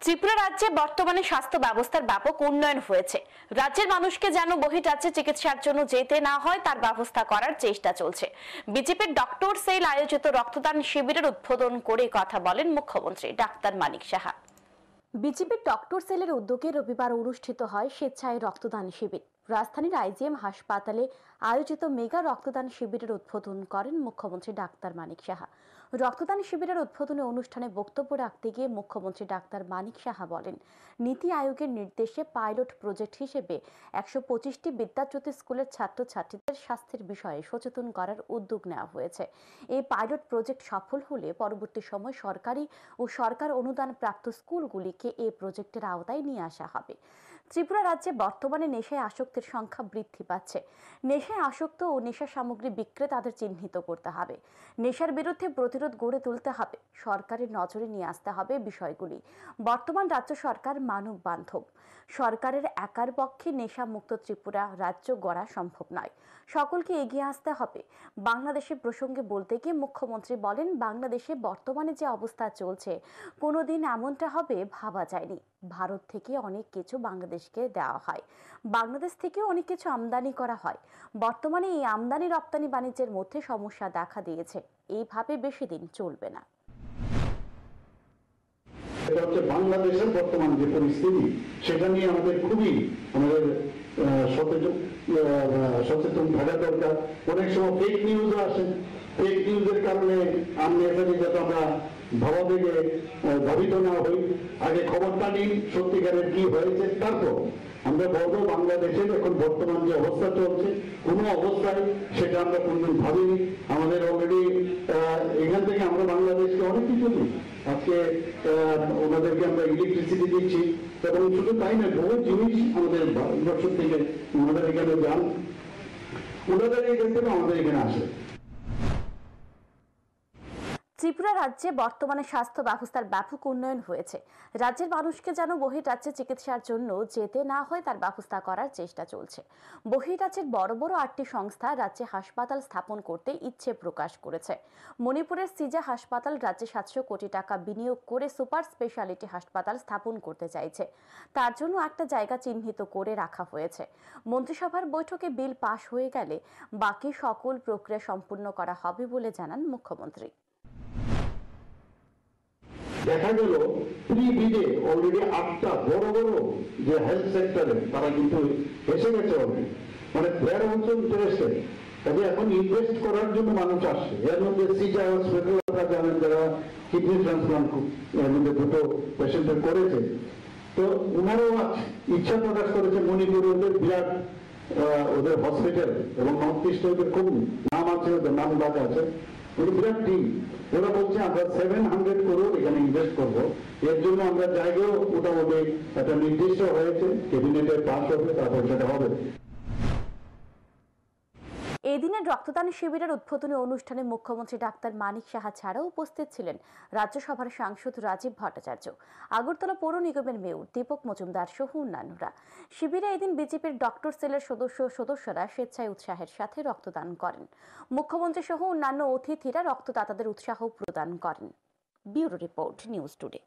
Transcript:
ত্রিপুরা রাজ্যে বর্তমানে স্বাস্থ্য ব্যবস্থার ব্যাপক উন্নয়ন হয়েছে। রাজ্যের মানুষকে যেন বহির্রাজ্যে চিকিৎসার জন্য যেতে না হয় তার ব্যবস্থা করার চেষ্টা চলছে। বিজেপির ডক্টর সেল আয়োজিত রক্তদান শিবিরের উদ্বোধন করে কথা বলেন মুখ্যমন্ত্রী ডাক্তার মানিক সাহা। বিজেপির ডক্টর সেলের উদ্যোগে রবিবার অনুষ্ঠিত হয় স্বেচ্ছায় রক্তদান শিবির। রাজধানীর আইজিএম হাসপাতালে আয়োজিত মেগা রক্তদান শিবিরের উদ্বোধন করেন মুখ্যমন্ত্রী ডাক্তার মানিক সাহা। রক্তদান শিবিরের উদ্বোধনী অনুষ্ঠানে বক্তব্য রাখতে গিয়ে মুখ্যমন্ত্রী ডাক্তার মানিক সাহা বলেন, নীতি আয়োগের নির্দেশে পাইলট প্রজেক্ট হিসেবে ১২৫টি বিদ্যাজ্যোতি স্কুলের ছাত্রছাত্রীদের স্বাস্থ্যের বিষয়ে সচেতন করার উদ্যোগ নেওয়া হয়েছে। এই পাইলট প্রজেক্ট সফল হলে পরবর্তী সময় সরকারি ও সরকার অনুদান প্রাপ্ত স্কুলগুলিকে এই প্রজেক্টের আওতায় নিয়ে আসা হবে। ত্রিপুরা রাজ্যে বর্তমানে নেশায় আসক্তের সংখ্যা বৃদ্ধি পাচ্ছে। নেশায় আসক্ত ও নেশা সামগ্রী বিক্রেতাদের চিহ্নিত করতে হবে। নেশার বিরুদ্ধে প্রতিরোধ গড়ে তুলতে হবে। সরকারের নজরে নিয়ে আসতে হবে বিষয়গুলি। বর্তমান রাজ্য সরকার মানব বান্ধব। সরকারের একার পক্ষে নেশা মুক্ত ত্রিপুরা রাজ্য গড়া সম্ভব নয়। সকলকে এগিয়ে আসতে হবে। বাংলাদেশের প্রসঙ্গে বলতে গিয়ে মুখ্যমন্ত্রী বলেন, বাংলাদেশে বর্তমানে যে অবস্থা চলছে কোনোদিন এমনটা হবে ভাবা যায়নি। ভারত থেকে অনেক কিছু বাংলাদেশকে দেওয়া হয়, বাংলাদেশ থেকেও অনেক কিছু আমদানি করা হয়। বর্তমানে এই আমদানি রপ্তানি বাণিজ্যের মধ্যে সমস্যা দেখা দিয়েছে। এইভাবে বেশি দিন চলবে না। এটা হচ্ছে বাংলাদেশের বর্তমান যে পরিস্থিতি, সেটা নিয়ে আমাদের সচেতন থাকা দরকার। অনেক সময় ফেক নিউজও আসে। ফেক নিউজের কারণে যাতে আমরা ভাবাবেগে ধাবিত না হই, আগে খবরটা নিই সত্যিকারের কি হয়েছে, তারপর আমরা বলবো বাংলাদেশের এখন বর্তমান যে অবস্থা চলছে কোনো অবস্থায় সেটা আমরা কোনদিন ভাবিনি। আমাদের অলরেডি এখান থেকে আমরা বাংলাদেশকে অনেক কিছু দিই। আজকে ওনাদেরকে আমরা ইলেকট্রিসিটি দিচ্ছি এবং শুধু তাই না, বহু জিনিস আমাদের ভারতবর্ষ থেকে ওনাদের এখানে যান, ওনাদের এখান থেকে আমাদের এখানে আসে। ত্রিপুরা রাজ্যে বর্তমানে স্বাস্থ্য ব্যবস্থার ব্যাপক উন্নয়ন হয়েছে। রাজ্যের মানুষকে যেন বহির্রাজ্যে চিকিৎসার জন্য যেতে না হয় তার ব্যবস্থা করার চেষ্টা চলছে। বহির্রাজ্যের বড় বড় 8টি সংস্থা রাজ্যে হাসপাতাল স্থাপন করতে ইচ্ছে প্রকাশ করেছে। মণিপুরের সিজা হাসপাতাল রাজ্যে 700 কোটি টাকা বিনিয়োগ করে সুপার স্পেশালিটি হাসপাতাল স্থাপন করতে চাইছে। তার জন্য একটা জায়গা চিহ্নিত করে রাখা হয়েছে। মন্ত্রিসভার বৈঠকে বিল পাশ হয়ে গেলে বাকি সকল প্রক্রিয়া সম্পূর্ণ করা হবে বলে জানান মুখ্যমন্ত্রী। দেখা গেল প্রি-বিডে অলরেডি 8টা বড় বড় যে হেলথ সেক্টরে তারা কিন্তু এসে গেছে অলরেডি, মানে দেয়ার অলসো ইন্টারেস্টেড। তবে এখন ইনভেস্ট করার জন্য মানুষ আসছে। এর মধ্যে সিজা হসপিটাল আপনারা জানেন, যারা কিডনি ট্রান্সপ্লান্ট এর মধ্যে 2টো পেশেন্টের করেছে, তো ওনারাও ইচ্ছা প্রকাশ করেছে মণিপুরে ওদের বিরাট ওদের হসপিটাল এবং নর্থ ইস্টে ওদের খুব নাম আছে, ওদের নাম ডাকা আছে, বিরাট টিম। ওরা বলছে আমরা 700 করোড় এখানে ইনভেস্ট করবো। এর জন্য আমরা জায়গাও মোটামুটি একটা নির্দিষ্ট হয়েছে, ক্যাবিনেটে পাস হবে, তারপর সেটা হবে। এই দিনের রক্তদান শিবিরের উদ্বোধনী অনুষ্ঠানে মুখ্যমন্ত্রী ডাক্তার মানিক সাহা ছাড়াও উপস্থিত ছিলেন রাজ্যসভার সাংসদ রাজীব ভট্টাচার্য, আগরতলা পৌর নিগমের মেয়র দীপক মজুমদার সহ অন্যান্যরা। শিবিরে এদিন বিজেপির ডক্টর সেলের সদস্যরা স্বেচ্ছায় উৎসাহের সাথে রক্তদান করেন। মুখ্যমন্ত্রী সহ অন্যান্য অতিথিরা রক্তদাতাদের উৎসাহ প্রদান করেন। Bureau report, news today.